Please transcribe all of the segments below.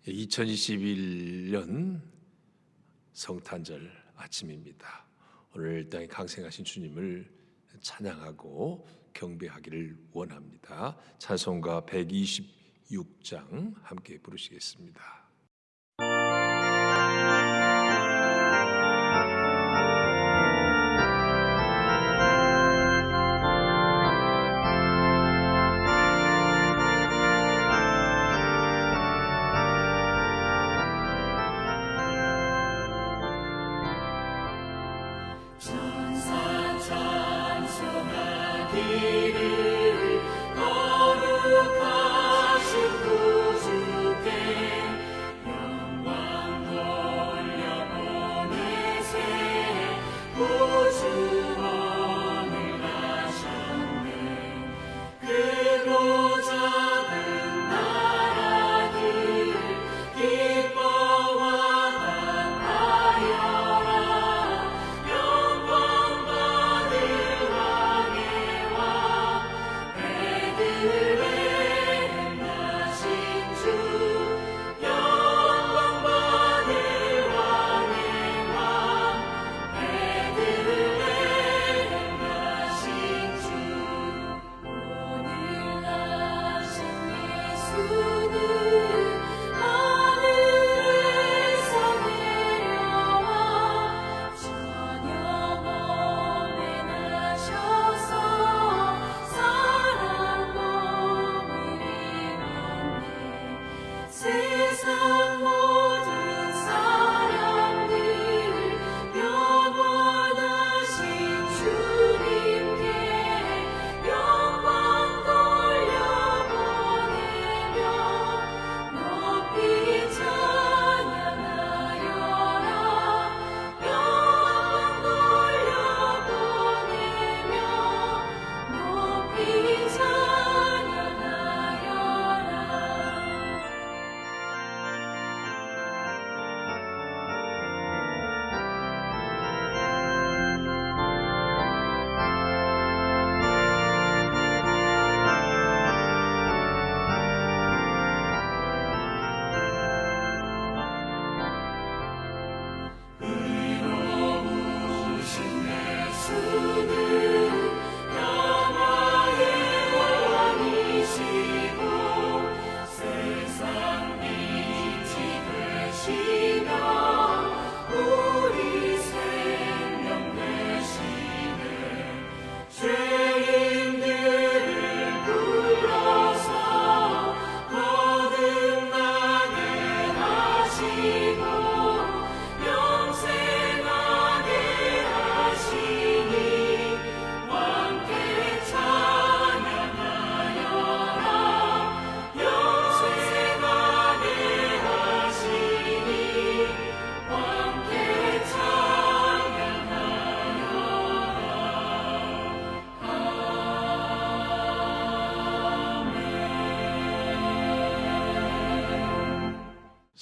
2021년 성탄절 아침입니다. 오늘 땅에 강생하신 주님을 찬양하고 경배하기를 원합니다. 찬송가 126장 함께 부르시겠습니다.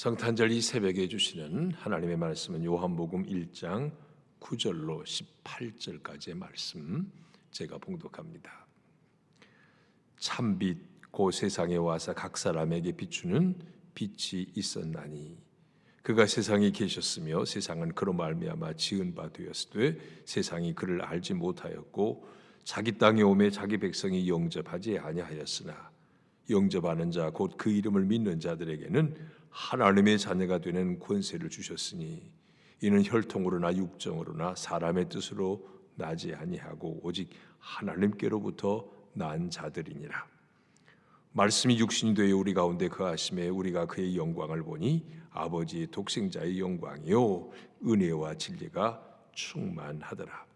성탄절 이 새벽에 주시는 하나님의 말씀은 요한복음 1장 9절로 18절까지의 말씀, 제가 봉독합니다. 참빛 곧 세상에 와서 각 사람에게 비추는 빛이 있었나니 그가 세상에 계셨으며 세상은 그로 말미암아 지은 바 되었으되 세상이 그를 알지 못하였고 자기 땅에 오매 자기 백성이 영접하지 아니하였으나 영접하는 자 곧 그 이름을 믿는 자들에게는 하나님의 자녀가 되는 권세를 주셨으니 이는 혈통으로나 육정으로나 사람의 뜻으로 나지 아니하고 오직 하나님께로부터 난 자들이니라. 말씀이 육신이 되어 우리 가운데 거하심에 우리가 그의 영광을 보니 아버지의 독생자의 영광이요 은혜와 진리가 충만하더라.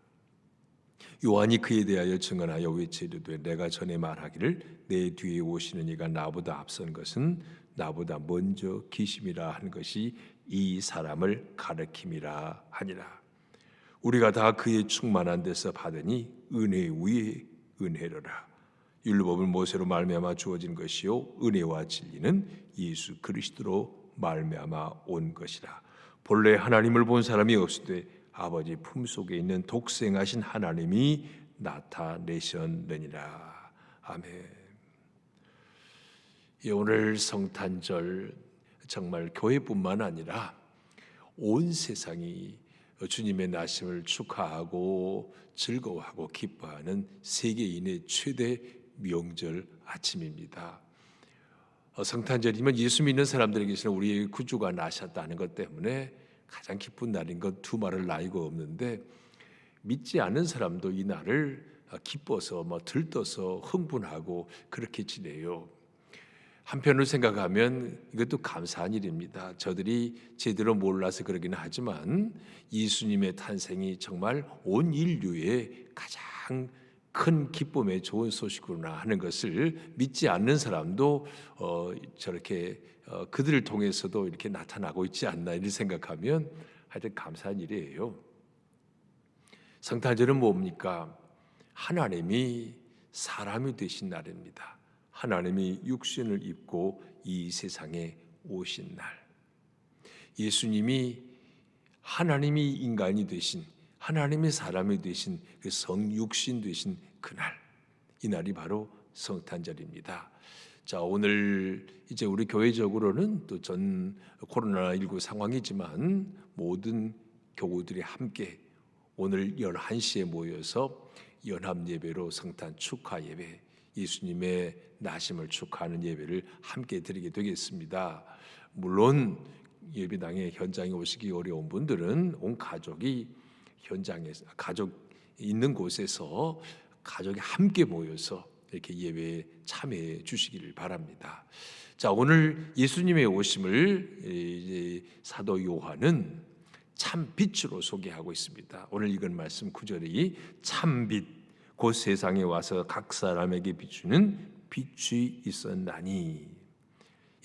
요한이 그에 대하여 증언하여 외치르되 내가 전에 말하기를 내 뒤에 오시는 이가 나보다 앞선 것은 나보다 먼저 계심이라 한 것이 이 사람을 가리킴이라 하니라. 우리가 다 그의 충만한 데서 받으니 은혜 위에 은혜로라. 율법은 모세로 말미암아 주어진 것이요 은혜와 진리는 예수 그리스도로 말미암아 온 것이라. 본래 하나님을 본 사람이 없으되 아버지 품속에 있는 독생하신 하나님이 나타내셨느니라. 아멘. 오늘 성탄절 정말 교회뿐만 아니라 온 세상이 주님의 나심을 축하하고 즐거워하고 기뻐하는 세계인의 최대 명절 아침입니다. 성탄절이면 예수 믿는 사람들에게서는 우리의 구주가 나셨다는 것 때문에 가장 기쁜 날인 것 두말을 나이가 없는데, 믿지 않는 사람도 이 날을 기뻐서 들떠서 흥분하고 그렇게 지내요. 한편으로 생각하면 이것도 감사한 일입니다. 저들이 제대로 몰라서 그러기는 하지만 예수님의 탄생이 정말 온 인류의 가장 큰 기쁨의 좋은 소식이구나 하는 것을 믿지 않는 사람도 저렇게 그들을 통해서도 이렇게 나타나고 있지 않나 이렇게 생각하면 하여튼 감사한 일이에요. 성탄절은 뭡니까? 하나님이 사람이 되신 날입니다. 하나님이 육신을 입고 이 세상에 오신 날, 예수님이 하나님이 인간이 되신, 하나님이 사람이 되신 그 성육신 되신 그날, 이 날이 바로 성탄절입니다. 자, 오늘 이제 우리 교회적으로는 또 전 코로나19 상황이지만 모든 교우들이 함께 오늘 11시에 모여서 연합 예배로 성탄 축하 예배, 예수님의 나심을 축하하는 예배를 함께 드리게 되겠습니다. 물론 예배당에 현장에 오시기 어려운 분들은 온 가족이 현장에서, 가족 있는 곳에서 가족이 함께 모여서 이렇게 예배에 참여해 주시기를 바랍니다. 자, 오늘 예수님의 오심을 이제 사도 요한은 참 빛으로 소개하고 있습니다. 오늘 읽은 말씀 9절이 참 빛, 곧 세상에 와서 각 사람에게 비추는 빛이 있었나니.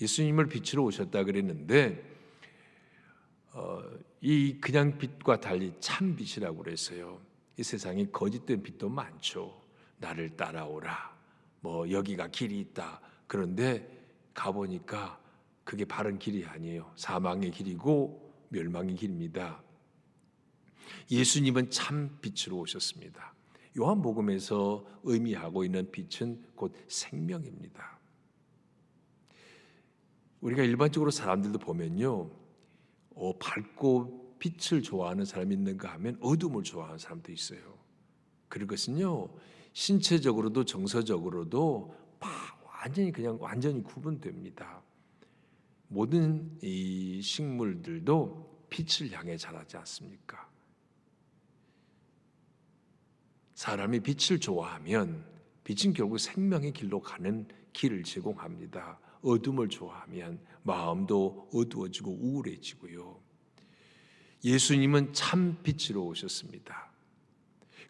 예수님을 빛으로 오셨다 그랬는데 이 그냥 빛과 달리 참 빛이라고 그랬어요. 이 세상에 거짓된 빛도 많죠. 나를 따라오라, 여기가 길이 있다. 그런데 가보니까 그게 바른 길이 아니에요. 사망의 길이고 멸망의 길입니다. 예수님은 참 빛으로 오셨습니다. 요한복음에서 의미하고 있는 빛은 곧 생명입니다. 우리가 일반적으로 사람들도 보면요, 밝고 빛을 좋아하는 사람이 있는가 하면 어둠을 좋아하는 사람도 있어요. 그것은요, 신체적으로도 정서적으로도 완전히 구분됩니다. 모든 이 식물들도 빛을 향해 자라지 않습니까? 사람이 빛을 좋아하면 빛은 결국 생명의 길로 가는 길을 제공합니다. 어둠을 좋아하면 마음도 어두워지고 우울해지고요. 예수님은 참 빛으로 오셨습니다.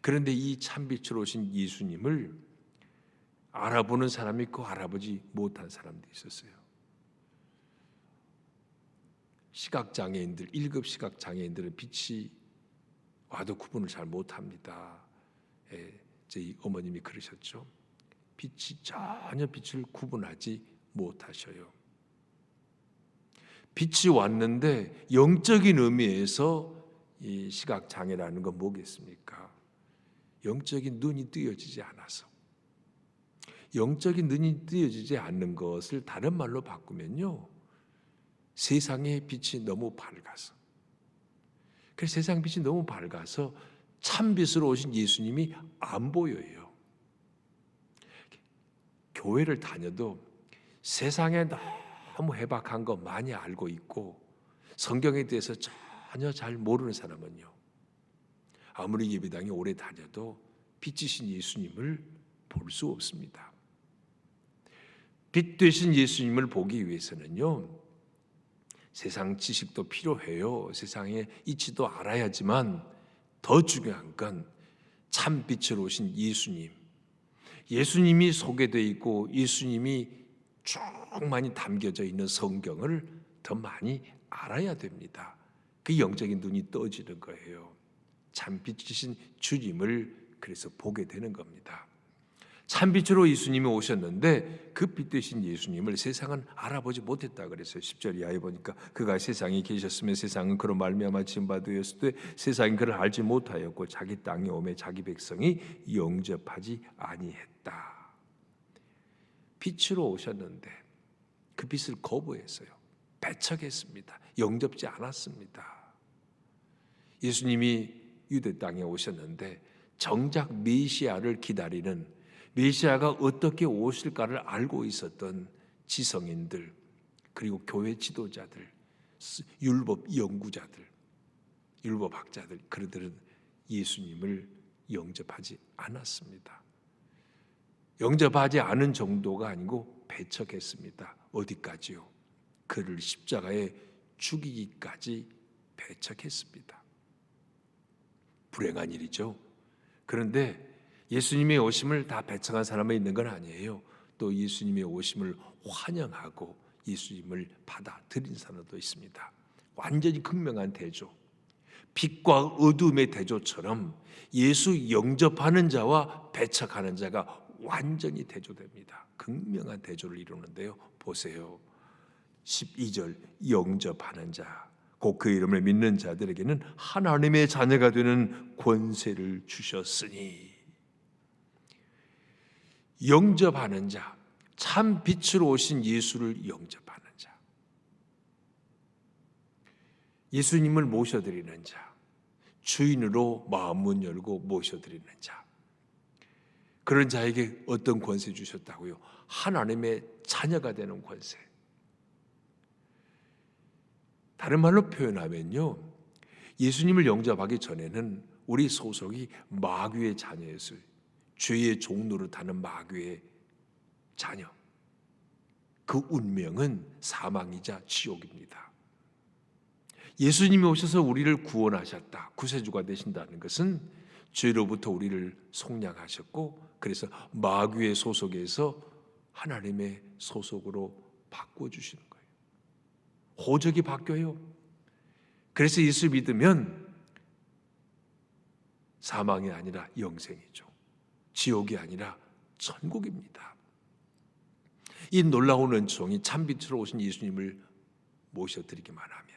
그런데 이 참 빛으로 오신 예수님을 알아보는 사람이 있고 알아보지 못한 사람도 있었어요. 시각장애인들, 1급 시각장애인들은 빛이 와도 구분을 잘 못합니다. 저희 어머님이 그러셨죠. 빛이 전혀 빛을 구분하지 못하셔요. 빛이 왔는데 영적인 의미에서 이 시각장애라는 건 뭐겠습니까? 영적인 눈이 뜨여지지 않아서. 영적인 눈이 뜨여지지 않는 것을 다른 말로 바꾸면요, 세상의 빛이 너무 밝아서. 그래서 세상 빛이 너무 밝아서 참 빛으로 오신 예수님이 안 보여요. 교회를 다녀도 세상에 너무 해박한 거 많이 알고 있고 성경에 대해서 전혀 잘 모르는 사람은요, 아무리 예배당에 오래 다녀도 빛이신 예수님을 볼 수 없습니다. 빛 되신 예수님을 보기 위해서는요, 세상 지식도 필요해요. 세상의 이치도 알아야지만 더 중요한 건 참 빛으로 오신 예수님, 예수님이 소개되어 있고 예수님이 쭉 많이 담겨져 있는 성경을 더 많이 알아야 됩니다. 그 영적인 눈이 떠지는 거예요. 참 빛이신 주님을 그래서 보게 되는 겁니다. 참 빛으로 예수님이 오셨는데 그 빛 되신 예수님을 세상은 알아보지 못했다 그랬어요. 10절 이하에 보니까 그가 세상에 계셨으면 세상은 그로 말미암아 지은 바 되었을 때 세상이 그를 알지 못하였고 자기 땅에 오매 자기 백성이 영접하지 아니했다. 빛으로 오셨는데 그 빛을 거부했어요. 배척했습니다. 영접지 않았습니다. 예수님이 유대 땅에 오셨는데 정작 메시아를 기다리는, 메시아가 어떻게 오실까를 알고 있었던 지성인들, 그리고 교회 지도자들, 율법 연구자들, 율법학자들, 그들은 예수님을 영접하지 않았습니다. 영접하지 않은 정도가 아니고 배척했습니다. 어디까지요? 그를 십자가에 죽이기까지 배척했습니다. 불행한 일이죠. 그런데 예수님의 오심을 다 배척한 사람이 있는 건 아니에요. 또 예수님의 오심을 환영하고 예수님을 받아들인 사람도 있습니다. 완전히 극명한 대조, 빛과 어둠의 대조처럼 예수 영접하는 자와 배척하는 자가 완전히 대조됩니다. 극명한 대조를 이루는데요. 보세요. 12절, 영접하는 자, 곧 그 이름을 믿는 자들에게는 하나님의 자녀가 되는 권세를 주셨으니. 영접하는 자, 참 빛으로 오신 예수를 영접하는 자, 예수님을 모셔드리는 자, 주인으로 마음문 열고 모셔드리는 자, 그런 자에게 어떤 권세 주셨다고요? 하나님의 자녀가 되는 권세. 다른 말로 표현하면요, 예수님을 영접하기 전에는 우리 소속이 마귀의 자녀였어요. 죄의 종노릇하는 마귀의 자녀. 그 운명은 사망이자 지옥입니다. 예수님이 오셔서 우리를 구원하셨다, 구세주가 되신다는 것은 죄로부터 우리를 속량하셨고, 그래서 마귀의 소속에서 하나님의 소속으로 바꿔주시는 거예요. 호적이 바뀌어요. 그래서 예수 믿으면 사망이 아니라 영생이죠. 지옥이 아니라 천국입니다. 이 놀라운 은총이 참빛으로 오신 예수님을 모셔드리기만 하면,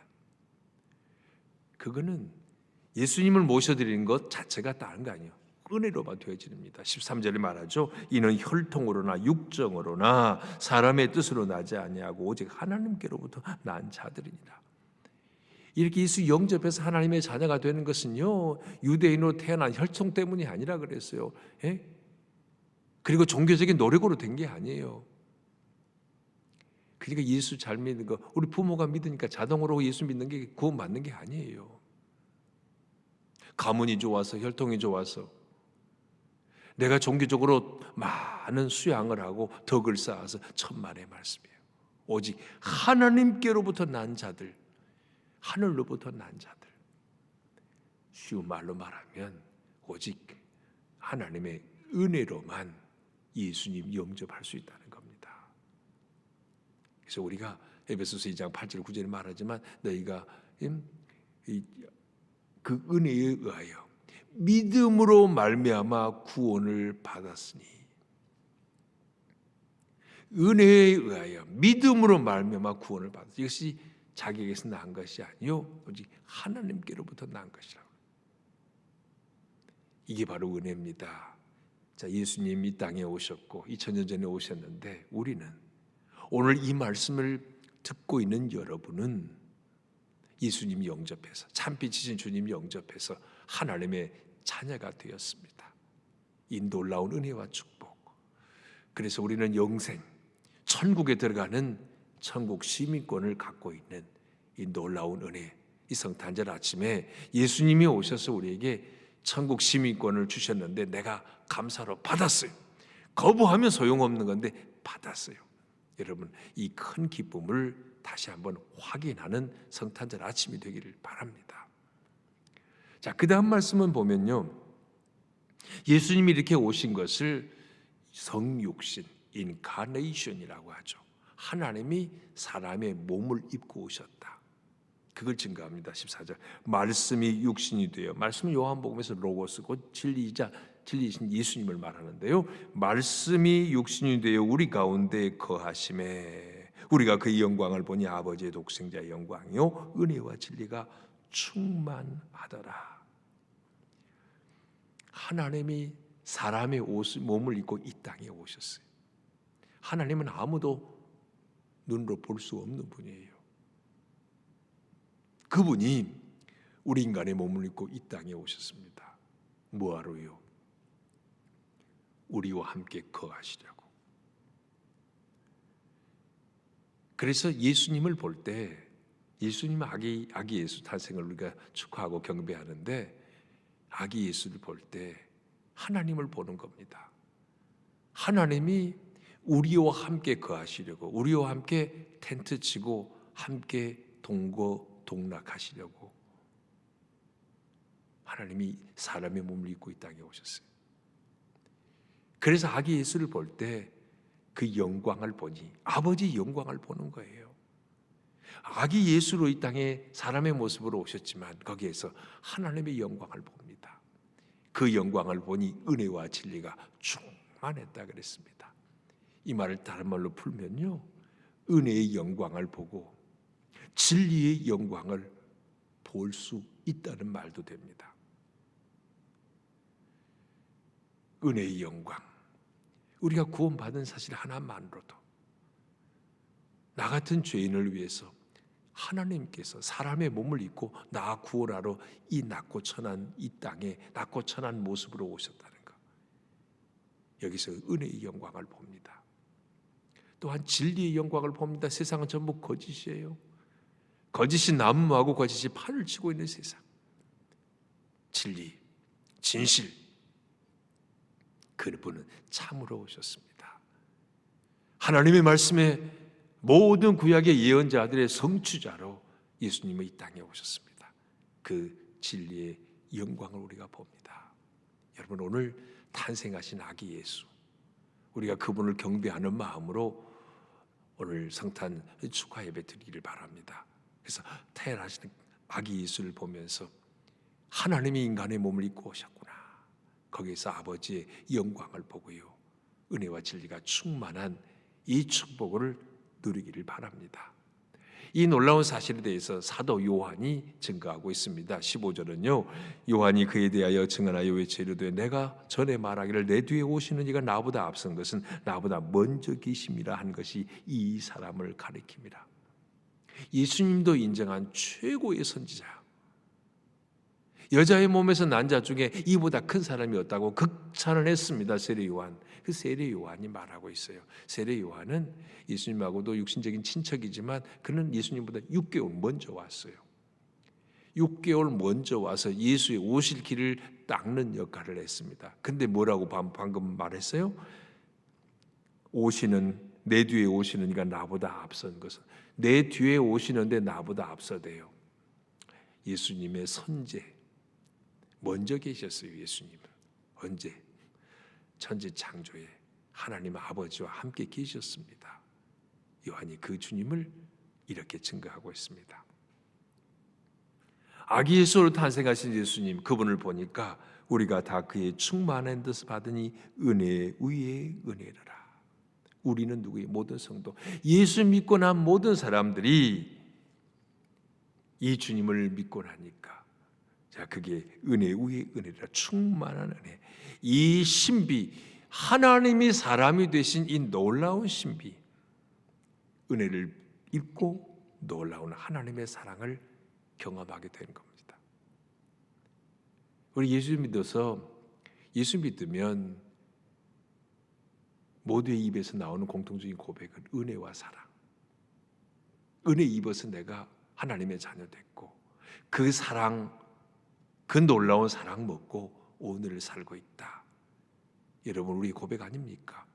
그거는 예수님을 모셔드리는 것 자체가 다른 거 아니에요. 은혜로만 되어집니다. 13절에 말하죠. 이는 혈통으로나 육정으로나 사람의 뜻으로 나지 아니하고 오직 하나님께로부터 난 자들이니라. 이렇게 예수 영접해서 하나님의 자녀가 되는 것은요, 유대인으로 태어난 혈통 때문이 아니라 그랬어요. 예? 그리고 종교적인 노력으로 된 게 아니에요. 그러니까 예수 잘 믿는 거, 우리 부모가 믿으니까 자동으로 예수 믿는 게 구원 받는 게 아니에요. 가문이 좋아서, 혈통이 좋아서, 내가 종교적으로 많은 수양을 하고 덕을 쌓아서 천만의 말씀이에요. 오직 하나님께로부터 난 자들, 하늘로부터 난 자들. 쉬운 말로 말하면 오직 하나님의 은혜로만 예수님 영접할 수 있다는 겁니다. 그래서 우리가 에베소서 2장 8절 9절에 말하지만 너희가 그 은혜에 의하여 믿음으로 말미암아 구원을 받았으니, 은혜에 의하여 믿음으로 말미암아 구원을 받았으니, 이것이 자기에게서 난 것이 아니요 오직 하나님께로부터 난 것이라고. 이게 바로 은혜입니다. 자, 예수님 이 땅에 오셨고 2000년 전에 오셨는데, 우리는 오늘 이 말씀을 듣고 있는 여러분은 예수님 영접해서, 참빛이신 주님 영접해서 하나님의 자녀가 되었습니다. 이 놀라운 은혜와 축복. 그래서 우리는 영생, 천국에 들어가는 천국 시민권을 갖고 있는 이 놀라운 은혜. 이 성탄절 아침에 예수님이 오셔서 우리에게 천국 시민권을 주셨는데 내가 감사로 받았어요. 거부하면 소용없는 건데 받았어요. 여러분, 이 큰 기쁨을 다시 한번 확인하는 성탄절 아침이 되기를 바랍니다. 자, 그 다음 말씀은 보면요, 예수님이 이렇게 오신 것을 성육신, 인카네이션이라고 하죠. 하나님이 사람의 몸을 입고 오셨다. 그걸 증거합니다. 14절, 말씀이 육신이 되어, 말씀은 요한복음에서 로고스고 진리이신 예수님을 말하는데요, 말씀이 육신이 되어 우리 가운데 거하심에 우리가 그의 영광을 보니 아버지의 독생자의 영광이요 은혜와 진리가 충만하더라. 하나님이 사람의 몸을 입고 이 땅에 오셨어요. 하나님은 아무도 눈으로 볼 수 없는 분이에요. 그분이 우리 인간의 몸을 입고 이 땅에 오셨습니다. 뭐하러요? 우리와 함께 거하시려고. 그래서 예수님을 볼 때, 예수님 아기 예수 탄생을 우리가 축하하고 경배하는데, 아기 예수를 볼 때 하나님을 보는 겁니다. 하나님이 우리와 함께 거하시려고, 우리와 함께 텐트 치고 함께 동거동락하시려고 하나님이 사람의 몸을 입고 이 땅에 오셨어요. 그래서 아기 예수를 볼 때 그 영광을 보니 아버지 영광을 보는 거예요. 아기 예수로 이 땅에 사람의 모습으로 오셨지만 거기에서 하나님의 영광을 봅니다. 그 영광을 보니 은혜와 진리가 충만했다 그랬습니다. 이 말을 다른 말로 풀면요, 은혜의 영광을 보고 진리의 영광을 볼 수 있다는 말도 됩니다. 은혜의 영광, 우리가 구원받은 사실 하나만으로도 나 같은 죄인을 위해서 하나님께서 사람의 몸을 입고 나 구원하러 이 낮고 천한 이 땅에 낮고 천한 모습으로 오셨다는 것, 여기서 은혜의 영광을 봅니다. 또한 진리의 영광을 봅니다. 세상은 전부 거짓이에요. 거짓이 난무하고 거짓이 판을 치고 있는 세상. 진리, 진실, 그분은 참으로 오셨습니다. 하나님의 말씀에 모든 구약의 예언자들의 성취자로 예수님은 이 땅에 오셨습니다. 그 진리의 영광을 우리가 봅니다. 여러분, 오늘 탄생하신 아기 예수, 우리가 그분을 경배하는 마음으로 오늘 성탄 축하 예배 드리기를 바랍니다. 그래서 태어나신 아기 예수를 보면서 하나님이 인간의 몸을 입고 오셨구나, 거기에서 아버지의 영광을 보고요, 은혜와 진리가 충만한 이 축복을 누리기를 바랍니다. 이 놀라운 사실에 대해서 사도 요한이 증거하고 있습니다. 15절은요, 요한이 그에 대하여 증언하여 외치르되 내가 전에 말하기를 내 뒤에 오시는 이가 나보다 앞선 것은 나보다 먼저 계심이라 한 것이 이 사람을 가리킵니다. 예수님도 인정한 최고의 선지자, 여자의 몸에서 난 자 중에 이보다 큰 사람이 없다고 극찬을 했습니다. 세례 요한. 그 세례 요한이 말하고 있어요. 세례 요한은 예수님하고도 육신적인 친척이지만 그는 예수님보다 6개월 먼저 왔어요. 6개월 먼저 와서 예수의 오실 길을 닦는 역할을 했습니다. 근데 뭐라고 방금 말했어요? 내 뒤에 오시는 이가 나보다 앞선 것은, 내 뒤에 오시는데 나보다 앞서대요. 예수님의 선제, 먼저 계셨어요. 예수님은 언제? 천지 창조에 하나님 아버지와 함께 계셨습니다. 요한이 그 주님을 이렇게 증거하고 있습니다. 아기 예수로 탄생하신 예수님, 그분을 보니까 우리가 다 그의 충만한 듯 받으니 은혜 위에 은혜라. 우리는 누구의? 모든 성도, 예수 믿고 난 모든 사람들이 이 주님을 믿고 나니까, 자, 그게 은혜 위에 은혜라, 충만한 은혜. 이 신비, 하나님이 사람이 되신 이 놀라운 신비, 은혜를 입고 놀라운 하나님의 사랑을 경험하게 된 겁니다. 우리 예수 믿으면 모두의 입에서 나오는 공통적인 고백은 은혜와 사랑. 은혜 입어서 내가 하나님의 자녀 됐고, 그 사랑, 그 놀라운 사랑 먹고 오늘을 살고 있다. 여러분, 우리 고백 아닙니까?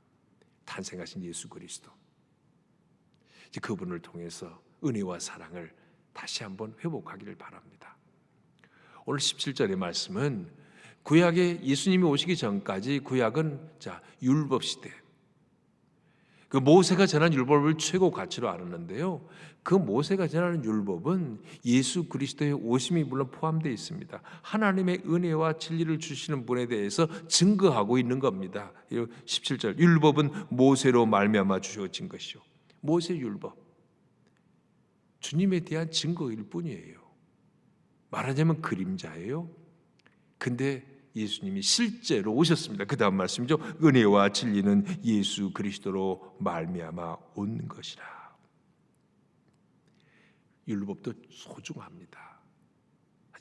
탄생하신 예수 그리스도, 이제 그분을 통해서 은혜와 사랑을 다시 한번 회복하기를 바랍니다. 오늘 17절의 말씀은 구약에 예수님이 오시기 전까지 구약은 율법 시대, 그 모세가 전한 율법을 최고 가치로 알았는데요, 그 모세가 전하는 율법은 예수 그리스도의 오심이 물론 포함되어 있습니다. 하나님의 은혜와 진리를 주시는 분에 대해서 증거하고 있는 겁니다. 17절, 율법은 모세로 말미암아 주어진 것이요. 모세 율법, 주님에 대한 증거일 뿐이에요. 말하자면 그림자예요. 근데 예수님이 실제로 오셨습니다. 그 다음 말씀이죠. 은혜와 진리는 예수 그리스도로 말미암아 온 것이라. 율법도 소중합니다.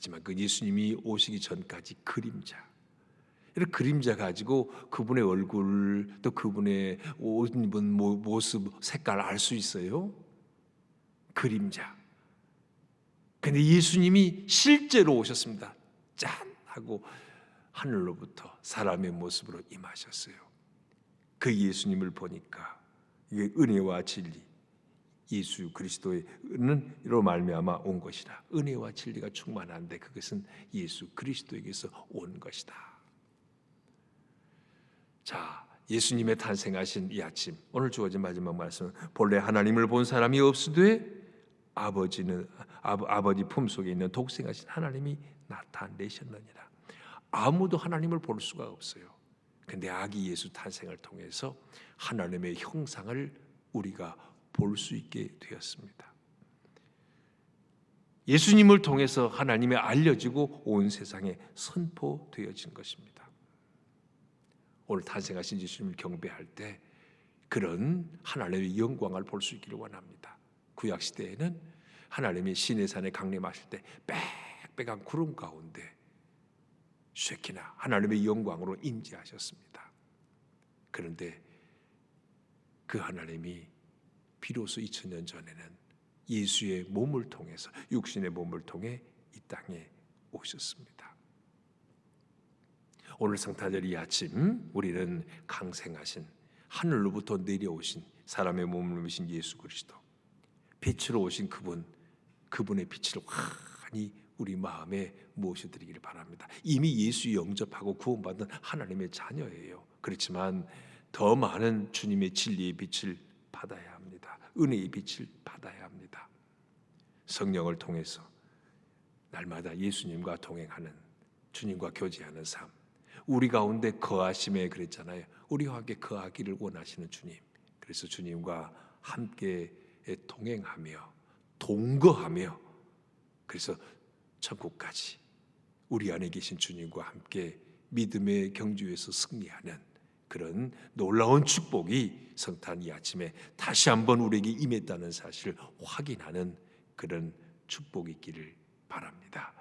하지만 그 예수님이 오시기 전까지 그림자, 이런 그림자 가지고 그분의 얼굴 또 그분의 옷 입은 모습, 색깔 알 수 있어요? 그림자. 근데 예수님이 실제로 오셨습니다. 짠 하고 하늘로부터 사람의 모습으로 임하셨어요. 그 예수님을 보니까 이게 은혜와 진리, 예수 그리스도의로 말미암아 온 것이다. 은혜와 진리가 충만한데 그것은 예수 그리스도에게서 온 것이다. 자, 예수님의 탄생하신 이 아침, 오늘 주어진 마지막 말씀은 본래 하나님을 본 사람이 없으되 아버지 품속에 있는 독생하신 하나님이 나타내셨느니라. 아무도 하나님을 볼 수가 없어요. 근데 아기 예수 탄생을 통해서 하나님의 형상을 우리가 볼 수 있게 되었습니다. 예수님을 통해서 하나님이 알려지고 온 세상에 선포되어진 것입니다. 오늘 탄생하신 예수님을 경배할 때 그런 하나님의 영광을 볼 수 있기를 원합니다. 구약 시대에는 하나님이 시내산에 강림하실 때 빽빽한 구름 가운데 쉐키나 하나님의 영광으로 임재하셨습니다. 그런데 그 하나님이 비로소 2000년 전에는 예수의 몸을 통해서, 육신의 몸을 통해 이 땅에 오셨습니다. 오늘 성탄절 이 아침 우리는 강생하신 하늘로부터 내려오신 사람의 몸을 입으신 예수 그리스도, 빛으로 오신 그분의 빛을 환히 우리 마음에 모셔드리기를 바랍니다. 이미 예수 영접하고 구원받은 하나님의 자녀예요. 그렇지만 더 많은 주님의 진리의 빛을 받아야 합니다. 은혜의 빛을 받아야 합니다. 성령을 통해서 날마다 예수님과 동행하는, 주님과 교제하는 삶, 우리 가운데 거하심에 그랬잖아요. 우리와 함께 거하기를 원하시는 주님. 그래서 주님과 함께 동행하며 동거하며, 그래서 천국까지 우리 안에 계신 주님과 함께 믿음의 경주에서 승리하는 그런 놀라운 축복이 성탄 이 아침에 다시 한번 우리에게 임했다는 사실을 확인하는 그런 축복이 있기를 바랍니다.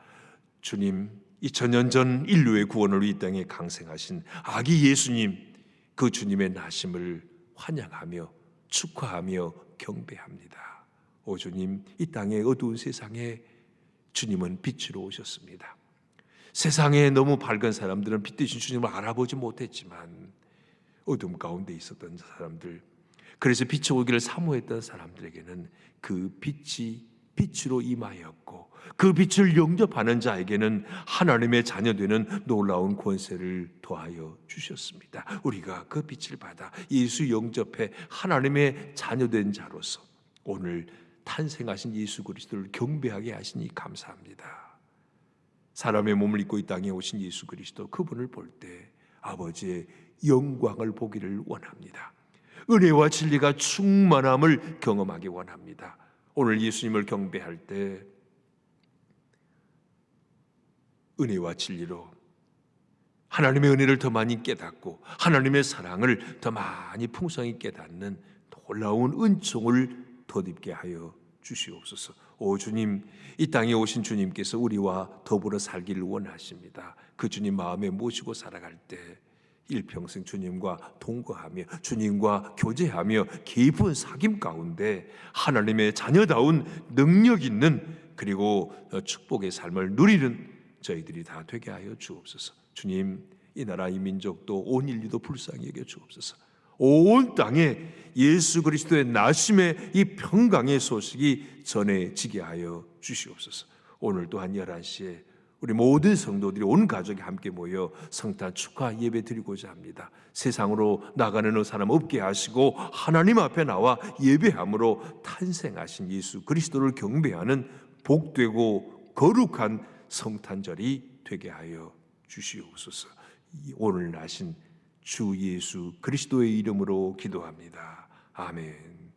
주님, 2000년 전 인류의 구원을 이 땅에 강생하신 아기 예수님, 그 주님의 나심을 환영하며 축하하며 경배합니다. 오 주님, 이 땅의 어두운 세상에 주님은 빛으로 오셨습니다. 세상에 너무 밝은 사람들은 빛 되신 주님을 알아보지 못했지만 어둠 가운데 있었던 사람들, 그래서 빛이 오기를 사모했던 사람들에게는 그 빛이 빛으로 임하였고, 그 빛을 영접하는 자에게는 하나님의 자녀되는 놀라운 권세를 더하여 주셨습니다. 우리가 그 빛을 받아 예수 영접해 하나님의 자녀된 자로서 오늘 탄생하신 예수 그리스도를 경배하게 하시니 감사합니다. 사람의 몸을 입고 이 땅에 오신 예수 그리스도, 그분을 볼 때 아버지의 영광을 보기를 원합니다. 은혜와 진리가 충만함을 경험하기 원합니다. 오늘 예수님을 경배할 때 은혜와 진리로 하나님의 은혜를 더 많이 깨닫고 하나님의 사랑을 더 많이 풍성히 깨닫는 놀라운 은총을 덧입게 하여 주시옵소서. 오 주님, 이 땅에 오신 주님께서 우리와 더불어 살기를 원하십니다. 그 주님 마음에 모시고 살아갈 때 일평생 주님과 동거하며 주님과 교제하며 깊은 사귐 가운데 하나님의 자녀다운 능력 있는, 그리고 축복의 삶을 누리는 저희들이 다 되게 하여 주옵소서. 주님, 이 나라 이 민족도 온 인류도 불쌍히 여겨 주옵소서. 온 땅에 예수 그리스도의 나심의 이 평강의 소식이 전해지게 하여 주시옵소서. 오늘 또한 11시에 우리 모든 성도들이 온 가족이 함께 모여 성탄 축하 예배 드리고자 합니다. 세상으로 나가는 사람 없게 하시고 하나님 앞에 나와 예배함으로 탄생하신 예수 그리스도를 경배하는 복되고 거룩한 성탄절이 되게 하여 주시옵소서. 오늘 나신 주 예수 그리스도의 이름으로 기도합니다. 아멘.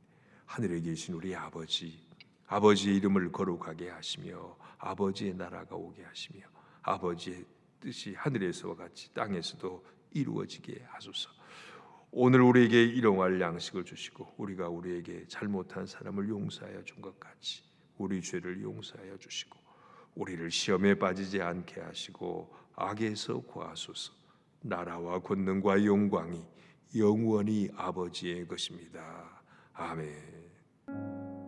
하늘에 계신 우리 아버지, 아버지의 이름을 거룩하게 하시며 아버지의 나라가 오게 하시며 아버지의 뜻이 하늘에서와 같이 땅에서도 이루어지게 하소서. 오늘 우리에게 일용할 양식을 주시고 우리가 우리에게 잘못한 사람을 용서하여 준 것 같이 우리 죄를 용서하여 주시고 우리를 시험에 빠지지 않게 하시고 악에서 구하소서. 나라와 권능과 영광이 영원히 아버지의 것입니다. 아멘.